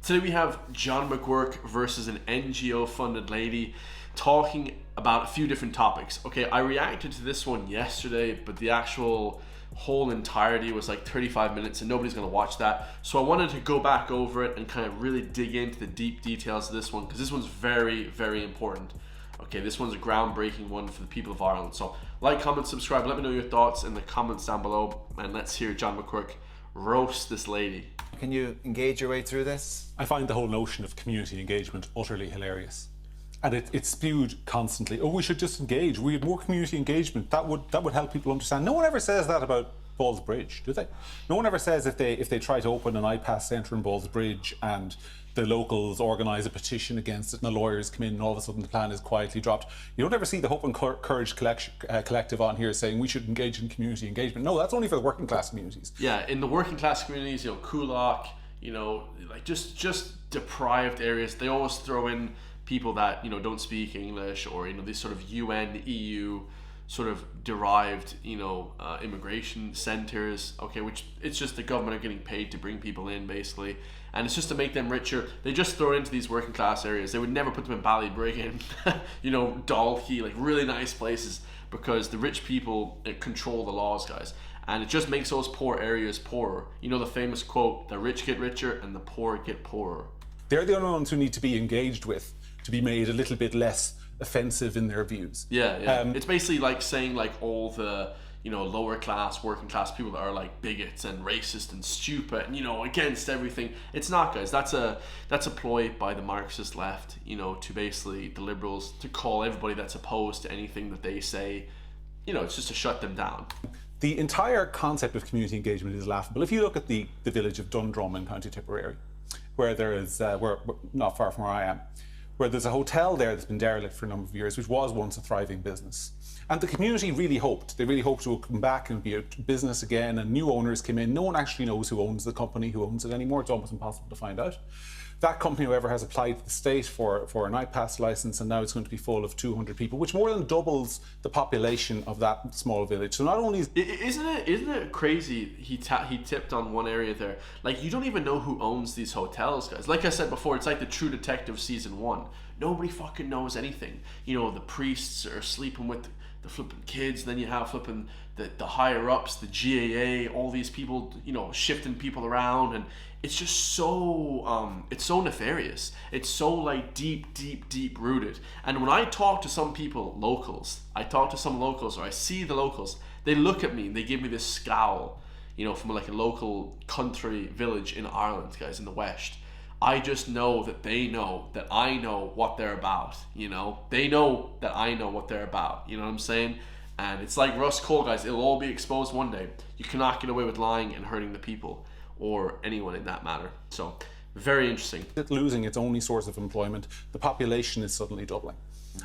Today we have John McGuirk versus an NGO funded lady talking about a few different topics. Okay, I reacted to this one yesterday, but the actual whole entirety was like 35 minutes and nobody's going to watch that. So I wanted to go back over it and kind of really dig into the deep details of this one, because this one's very, very important. Okay, this one's a groundbreaking one for the people of Ireland. So like, comment, subscribe, let me know your thoughts in the comments down below, and let's hear John McGuirk roast this lady. Can you engage your way through this? I find the whole notion of community engagement utterly hilarious. And it's spewed constantly. Oh, we should just engage. We had more community engagement. That would help people understand. No one ever says that about Ballsbridge, do they? No one ever says if they try to open an iPass centre in Ballsbridge and the locals organise a petition against it and the lawyers come in and all of a sudden the plan is quietly dropped. You don't ever see the Hope and Courage collective on here saying we should engage in community engagement. No, that's only for the working class communities. Yeah, in the working class communities, Coolock, like just deprived areas, they always throw in people that don't speak English, or these sort of UN, EU sort of derived immigration centers, okay, which it's just the government are getting paid to bring people in basically, and it's just to make them richer. They just throw it into these working class areas. They would never put them in Ballybrigan, Dalkey, like really nice places, because the rich people control the laws, guys, and it just makes those poor areas poorer. The famous quote, the rich get richer and the poor get poorer. They're the only ones who need to be engaged with to be made a little bit less offensive in their views. Yeah. It's basically like saying like all the lower class, working class people that are like bigots and racist and stupid and against everything. It's not, guys. That's a ploy by the Marxist left, to basically the liberals to call everybody that's opposed to anything that they say, it's just to shut them down. The entire concept of community engagement is laughable. If you look at the village of Dundrum in County Tipperary, where there is, where not far from where I am, where there's a hotel there that's been derelict for a number of years, which was once a thriving business. And the community really hoped. They really hoped it would come back and be a business again, and new owners came in. No one actually knows who owns the company, who owns it anymore. It's almost impossible to find out. That company, however, has applied to the state for an iPass license, and now it's going to be full of 200 people, which more than doubles the population of that small village. So not only isn't it crazy? He tipped on one area there. Like, you don't even know who owns these hotels, guys. Like I said before, it's like the True Detective season 1. Nobody fucking knows anything. The priests are sleeping with the flipping kids. Then you have flipping the higher ups, the GAA, all these people, shifting people around, and it's just so it's so nefarious. It's so like deep rooted. And when I talk to some people, locals, or I see the locals, they look at me and they give me this scowl, from like a local country village in Ireland, guys, in the West. I just know that they know that I know what they're about, They know that I know what they're about, you know what I'm saying? And it's like Russ Cole, guys, it'll all be exposed one day. You cannot get away with lying and hurting the people, or anyone in that matter. So, very interesting. It's losing its only source of employment. The population is suddenly doubling.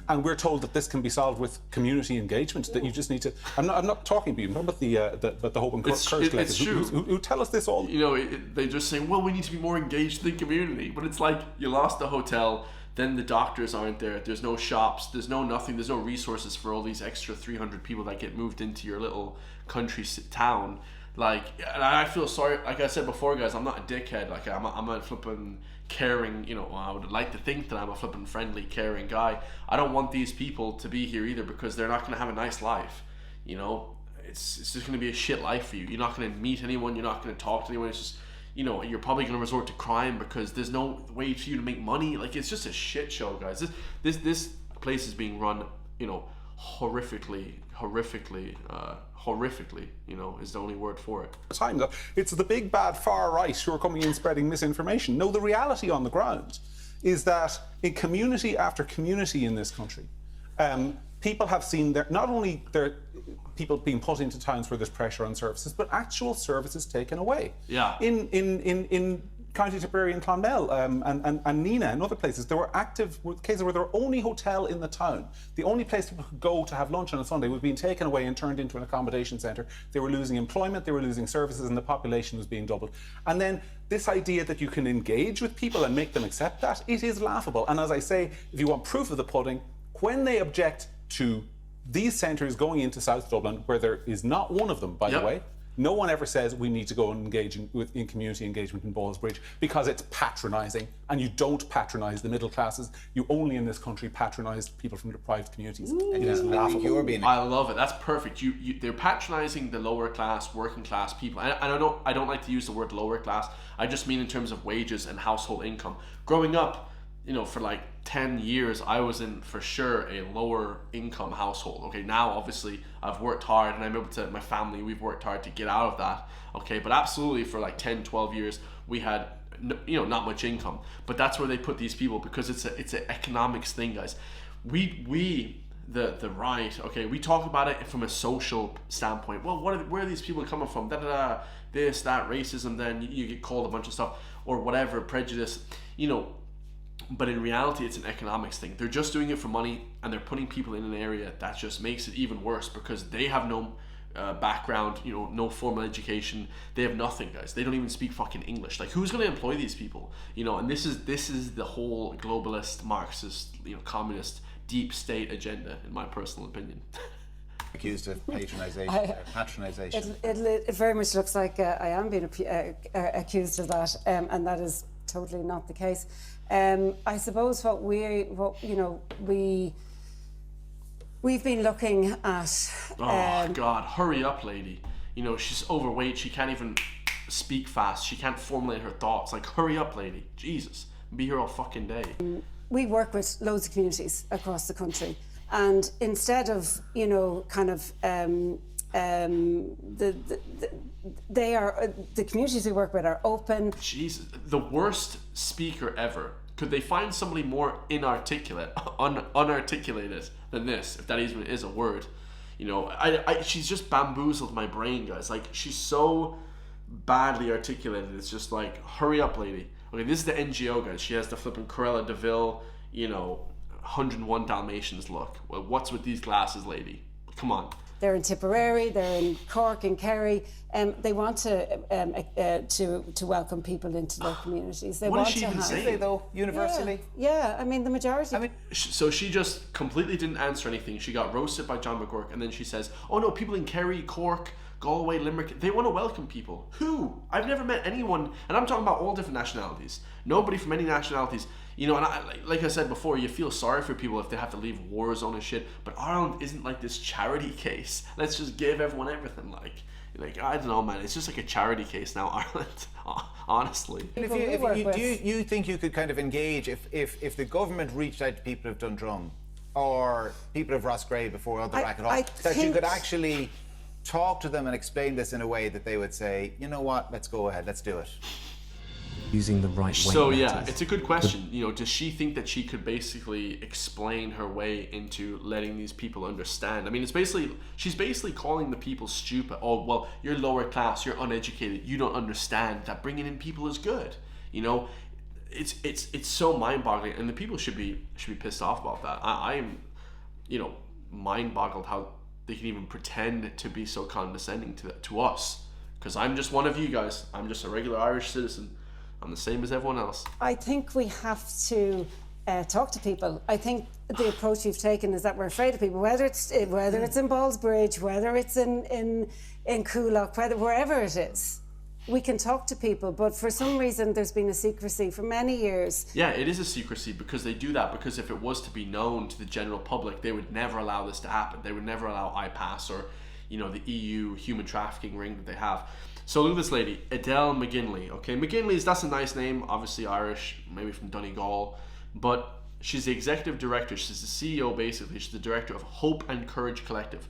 And we're told that this can be solved with community engagement, that you just need to... I'm not talking about you, I'm talking about the Hope and Courage collective who tell us this all. They just say, well, we need to be more engaged in the community. But it's like, you lost the hotel, then the doctors aren't there, there's no shops, there's no nothing, there's no resources for all these extra 300 people that get moved into your little country town. Like, and I feel sorry, like I said before, guys, I'm not a dickhead. Like, I'm a flippin' caring, I would like to think that I'm a flippin' friendly, caring guy. I don't want these people to be here either, because they're not going to have a nice life, It's just going to be a shit life for you. You're not going to meet anyone, you're not going to talk to anyone. It's just, you're probably going to resort to crime because there's no way for you to make money. Like, it's just a shit show, guys. This place is being run, horrifically, is the only word for it. It's the big bad far right who are coming in spreading misinformation. No, the reality on the ground is that in community after community in this country, people have seen not only their people being put into towns where there's pressure on services, but actual services taken away. Yeah. In County Tipperary and Clonmel and Nina and other places, there were active cases where their only hotel in the town, the only place people could go to have lunch on a Sunday, was being taken away and turned into an accommodation centre. They were losing employment, they were losing services, and the population was being doubled. And then this idea that you can engage with people and make them accept that, it is laughable. And as I say, if you want proof of the pudding, when they object to these centres going into South Dublin, where there is not one of them, by the way, No one ever says we need to go and engage in community engagement in Ballsbridge because it's patronising, and you don't patronise the middle classes. You only in this country patronise people from deprived communities. It is laughable. You're being I love it. That's perfect. They're patronising the lower class, working class people, and I don't like to use the word lower class. I just mean in terms of wages and household income. Growing up, for like 10 years, I was in, for sure, a lower income household. Okay, now obviously I've worked hard and I'm able to, my family, we've worked hard to get out of that. Okay, but absolutely for like 10, 12 years, we had, not much income. But that's where they put these people, because it's an economics thing, guys. The right, okay, we talk about it from a social standpoint. Well, where are these people coming from? This, that, racism, then you get called a bunch of stuff, or whatever, prejudice, But in reality, it's an economics thing. They're just doing it for money, and they're putting people in an area that just makes it even worse, because they have no background, no formal education. They have nothing, guys. They don't even speak fucking English. Like, who's going to employ these people? And this is the whole globalist, Marxist, communist, deep state agenda, in my personal opinion. Accused of patronization. It very much looks like I am being accused of that, and that is totally not the case. I suppose we've been looking at. Oh God! Hurry up, lady. She's overweight. She can't even speak fast. She can't formulate her thoughts. Like, hurry up, lady. Jesus, be here all fucking day. We work with loads of communities across the country, and instead of the communities we work with are open. Jesus, the worst speaker ever. Could they find somebody more inarticulate, unarticulated than this, if that even is a word? She's just bamboozled my brain, guys. Like, she's so badly articulated. It's just like, hurry up, lady. Okay, this is the NGO, guys. She has the flipping Cruella de Vil, 101 Dalmatians look. Well, what's with these glasses, lady? Come on. They're in Tipperary, they're in Cork and Kerry. They want to welcome people into their communities. They What want is she to even have, saying? Though, universally. Yeah, I mean the majority. So she just completely didn't answer anything. She got roasted by John McGurk, and then she says, "Oh no, people in Kerry, Cork, Galway, Limerick, they want to welcome people." Who? I've never met anyone, and I'm talking about all different nationalities. Nobody from any nationalities. And like I said before, you feel sorry for people if they have to leave war zone and shit. But Ireland isn't like this charity case. Let's just give everyone everything. Like I don't know, man. It's just like a charity case now, Ireland. Honestly. And do you think you could kind of engage if the government reached out to people of Dundrum or people of Roscrea before other racket off, that you could actually talk to them and explain this in a way that they would say, you know what, let's go ahead, let's do it. Using the right way. So yeah, it's a good question. Does she think that she could basically explain her way into letting these people understand? I mean, she's basically calling the people stupid. Oh, well, you're lower class, you're uneducated, you don't understand that bringing in people is good. It's so mind-boggling, and the people should be pissed off about that. I'm mind-boggled how they can even pretend to be so condescending to us. Because I'm just one of you guys. I'm just a regular Irish citizen. I'm the same as everyone else. I think we have to talk to people. I think the approach you've taken is that we're afraid of people, whether it's in Ballsbridge, whether it's in Coolock, wherever it is. We can talk to people, but for some reason there's been a secrecy for many years. Yeah, it is a secrecy because they do that, because if it was to be known to the general public, they would never allow this to happen. They would never allow IPAS or the EU human trafficking ring that they have. So look at this lady, Adele McGinley. Okay, that's a nice name, obviously Irish, maybe from Donegal, but she's the executive director. She's the CEO, basically. She's the director of Hope and Courage Collective.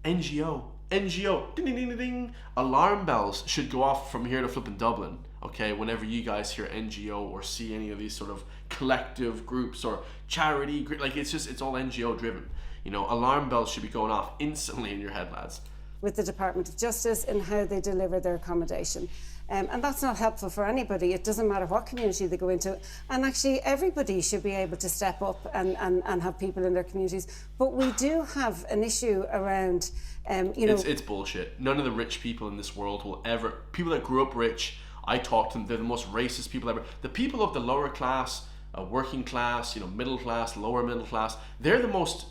NGO. Ding, ding, ding, ding, ding. Alarm bells should go off from here to flipping Dublin. Okay, whenever you guys hear NGO or see any of these sort of collective groups or charity, like it's all NGO driven. Alarm bells should be going off instantly in your head, lads. With the Department of Justice and how they deliver their accommodation. And that's not helpful for anybody. It doesn't matter what community they go into. And actually, everybody should be able to step up and have people in their communities. But we do have an issue around, It's bullshit. None of the rich people in this world will ever... People that grew up rich, I talk to them, they're the most racist people ever. The people of the lower class, working class, middle class, lower middle class, they're the most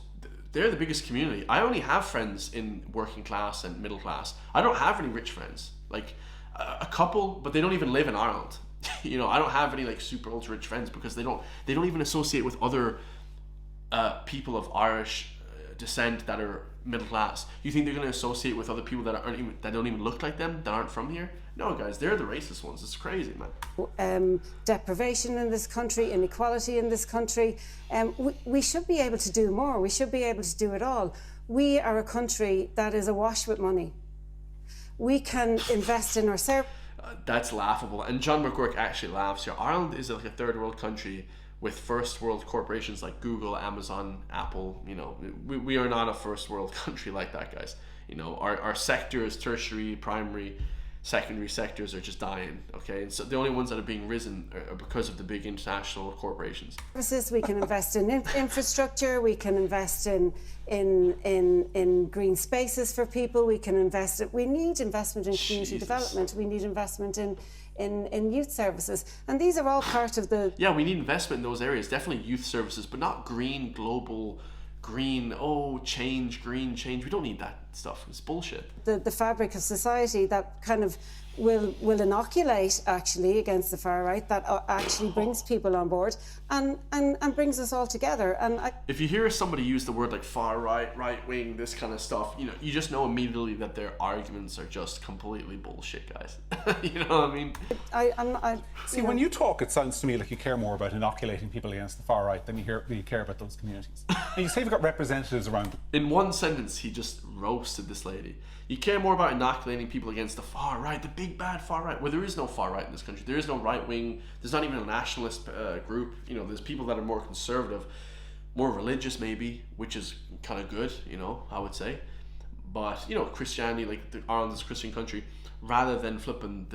they're the biggest community. I only have friends in working class and middle class. I don't have any rich friends. Like a couple, but they don't even live in Ireland. You know, I don't have any like super ultra rich friends because they don't even associate with other people of Irish descent that are middle class. You think they're going to associate with other people that don't even look like them, that aren't from here? No, guys, they're the racist ones. It's crazy, man. Deprivation in this country, inequality in this country. We should be able to do more. We should be able to do it all. We are a country that is awash with money. We can invest in ourselves. That's laughable. And John McGurk actually laughs here. Ireland is like a third world country with first world corporations like Google, Amazon, Apple. You know, we are not a first world country like that, guys. You know, our sectors, tertiary, primary, secondary sectors are just dying, okay? And so the only ones that are being risen are because of the big international corporations. We can invest in infrastructure, we can invest in green spaces for people, we need investment in community development, we need investment in youth services. And these are all part of the... Yeah, we need investment in those areas, definitely youth services, but not green, global, green, green change. We don't need that stuff. It's bullshit. The fabric of society that kind of will inoculate actually against the far right, that actually brings people on board and brings us all together. And if you hear somebody use the word like far right, right wing, this kind of stuff, you know, you just know immediately that their arguments are just completely bullshit, guys. You know what I mean? When you talk, it sounds to me like you care more about inoculating people against the far right than you care about those communities. And you say you've got representatives around. In one sentence, he just roasted this lady. You care more about inoculating people against the far right, the big bad far right. Well, there is no far right in this country. There is no right wing. There's not even a nationalist group. You know, there's people that are more conservative, more religious maybe, which is kind of good, you know, I would say. But, you know, Christianity, like Ireland is a Christian country, rather than flipping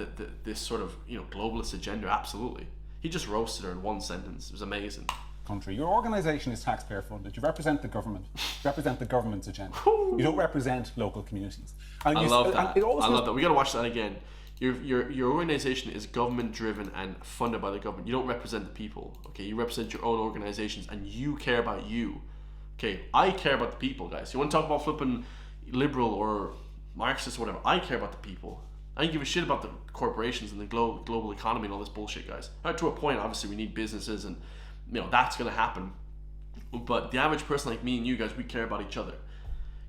this sort of, you know, globalist agenda, absolutely. He just roasted her in one sentence. It was amazing. Country. Your organisation is taxpayer funded. You represent the government. You represent the government's agenda. You don't represent local communities. And I love that. I love that. We got to watch that again. Your organisation is government driven and funded by the government. You don't represent the people. Okay, you represent your own organisations and you care about you. Okay, I care about the people, guys. You want to talk about flipping liberal or Marxist or whatever? I care about the people. I don't give a shit about the corporations and the global economy and all this bullshit, guys. To a point, obviously, we need businesses and, you know, that's going to happen. But the average person like me and you guys, we care about each other.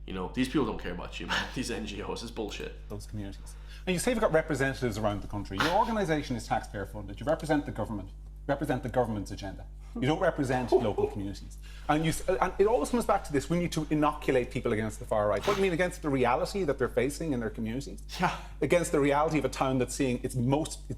You know, these people don't care about you, man. These NGOs, it's bullshit. Those communities. And you say you've got representatives around the country. Your organisation is taxpayer funded. You represent the government. You represent the government's agenda. You don't represent local communities. And it always comes back to this: we need to inoculate people against the far right. What do you mean, against the reality that they're facing in their communities? Yeah. Against the reality of a town that's seeing its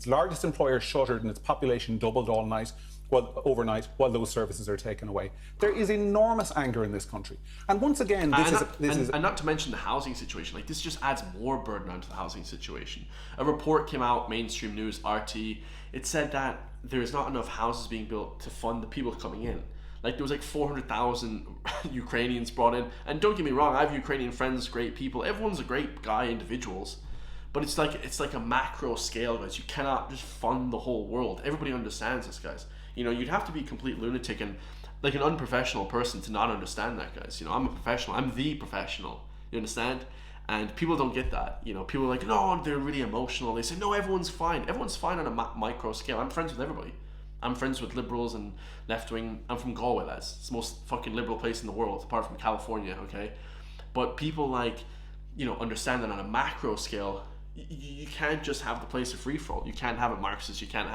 largest employer shuttered and its population doubled overnight while those services are taken away. There is enormous anger in this country. And once again, and not to mention the housing situation. Like, this just adds more burden onto the housing situation. A report came out, mainstream news, RT. It said that there's not enough houses being built to fund the people coming in. Like, there was like 400,000 Ukrainians brought in. And don't get me wrong, I have Ukrainian friends, great people. Everyone's a great guy, individuals. But it's like a macro scale, guys. You cannot just fund the whole world. Everybody understands this, guys. You know, you'd have to be a complete lunatic and like an unprofessional person to not understand that, guys. You know, I'm a professional. I'm the professional. You understand? And people don't get that. You know, people are like, no, they're really emotional. They say, no, everyone's fine. Everyone's fine on a micro scale. I'm friends with everybody. I'm friends with liberals and left wing. I'm from Galway, lads. It's the most fucking liberal place in the world, apart from California, okay? But people like, you know, understand that on a macro scale, you can't just have the place a free-for-all. You can't have it Marxist. You can't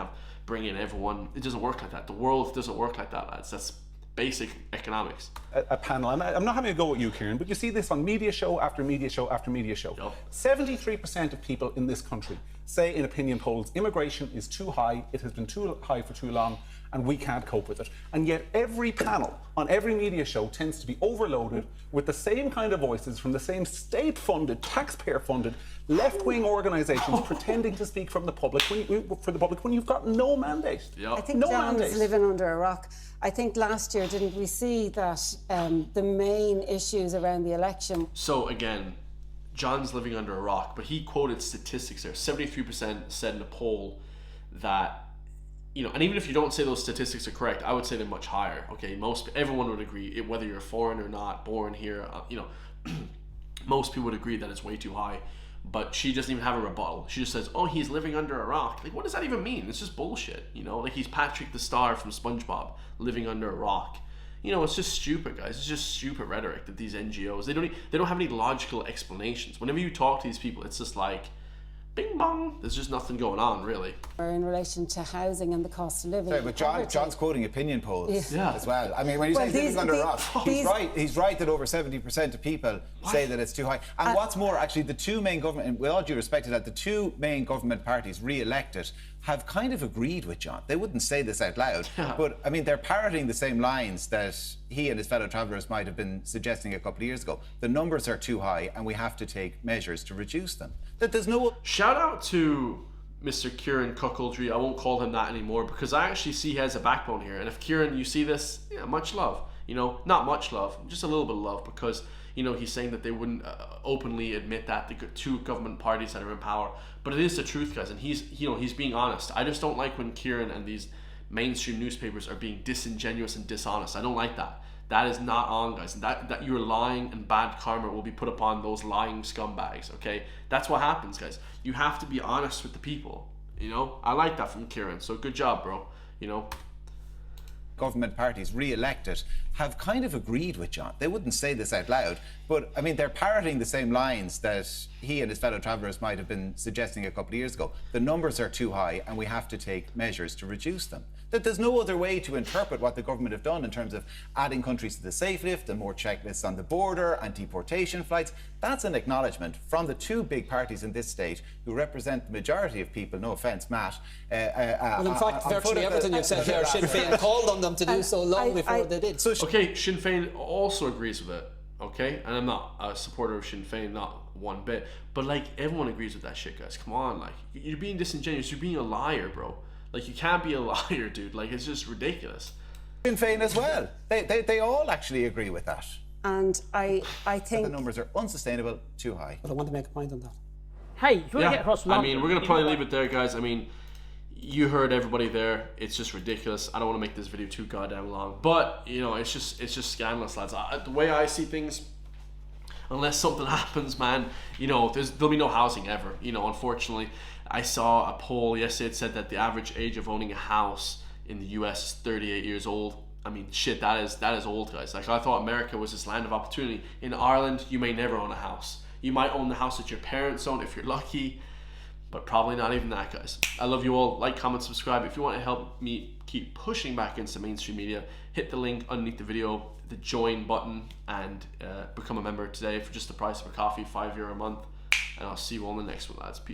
bring in everyone. It doesn't work like that. The world doesn't work like that, lads. That's basic economics. A panel, and I'm not having a go at you, Kieran, but you see this on media show after media show after media show. Yep. 73% of people in this country say in opinion polls immigration is too high, it has been too high for too long, and we can't cope with it. And yet every panel on every media show tends to be overloaded with the same kind of voices from the same state-funded, taxpayer-funded, left-wing organisations pretending to speak from the public for the public when you've got no mandate. Yep. I think John's living under a rock. I think last year, didn't we see that the main issues around the election... So again, John's living under a rock, but he quoted statistics there. 73% said in a poll that you know, and even if you don't say those statistics are correct, I would say they're much higher. Okay, everyone would agree, whether you're foreign or not, born here, you know, most people would agree that it's way too high. But she doesn't even have a rebuttal. She just says, "Oh, he's living under a rock." Like, what does that even mean? It's just bullshit, you know. Like, he's Patrick the Star from SpongeBob living under a rock. You know, it's just stupid, guys. It's just stupid rhetoric that these NGOs, they don't have any logical explanations. Whenever you talk to these people, it's just like, bing bong. There's just nothing going on, really. In relation to housing and the cost of living. Sorry, but John's quoting opinion polls as well. I mean, when you say living under a rock, he's right that over 70% of people say that it's too high. And what's more, actually, the two main government, and with all due respect to that, the two main government parties re-elected have kind of agreed with John. They wouldn't say this out loud, but I mean, they're parroting the same lines that he and his fellow travellers might have been suggesting a couple of years ago. The numbers are too high and we have to take measures to reduce them. That there's no... Shout out to Mr. Kieran Cuckoldry. I won't call him that anymore because I actually see he has a backbone here. And if Kieran, you see this, yeah, much love. You know, not much love, just a little bit of love, because, you know, he's saying that they wouldn't openly admit that the two government parties that are in power. But it is the truth, guys, and he's being honest. I just don't like when Kieran and these mainstream newspapers are being disingenuous and dishonest. I don't like that. That is not on, guys. That you're lying, and bad karma will be put upon those lying scumbags, okay? That's what happens, guys. You have to be honest with the people, you know? I like that from Kieran, so good job, bro, you know? Government parties re-elected have kind of agreed with John. They wouldn't say this out loud, but I mean, they're parroting the same lines that he and his fellow travellers might have been suggesting a couple of years ago. The numbers are too high and we have to take measures to reduce them. That there's no other way to interpret what the government have done in terms of adding countries to the safe lift and more checklists on the border and deportation flights. That's an acknowledgement from the two big parties in this state who represent the majority of people, no offence, Matt. Well, in fact, virtually everything you've said here, Sinn Féin called on them to do so long before they did. Okay, Sinn Féin also agrees with it, okay? And I'm not a supporter of Sinn Féin, not one bit. But, like, everyone agrees with that shit, guys. Come on, like, you're being disingenuous. You're being a liar, bro. Like, you can't be a liar, dude. Like, it's just ridiculous. Sinn Féin as well. They all actually agree with that. And I think... The numbers are unsustainable, too high. But I want to make a point on that. Hey, if you want to get across London... I mean, we're going to probably leave it there, guys. I mean, you heard everybody there. It's just ridiculous. I don't want to make this video too goddamn long. But, you know, it's just scandalous, lads. The way I see things, unless something happens, man, you know, there'll be no housing ever. You know, unfortunately, I saw a poll yesterday. It said that the average age of owning a house in the US is 38 years old. I mean, shit, that is old, guys. Like, I thought America was this land of opportunity. In Ireland, you may never own a house. You might own the house that your parents own if you're lucky, but probably not even that, guys. I love you all. Like, comment, subscribe. If you want to help me keep pushing back into mainstream media, hit the link underneath the video, the join button, and become a member today for just the price of a coffee, €5 a month. And I'll see you all in the next one, lads. Peace.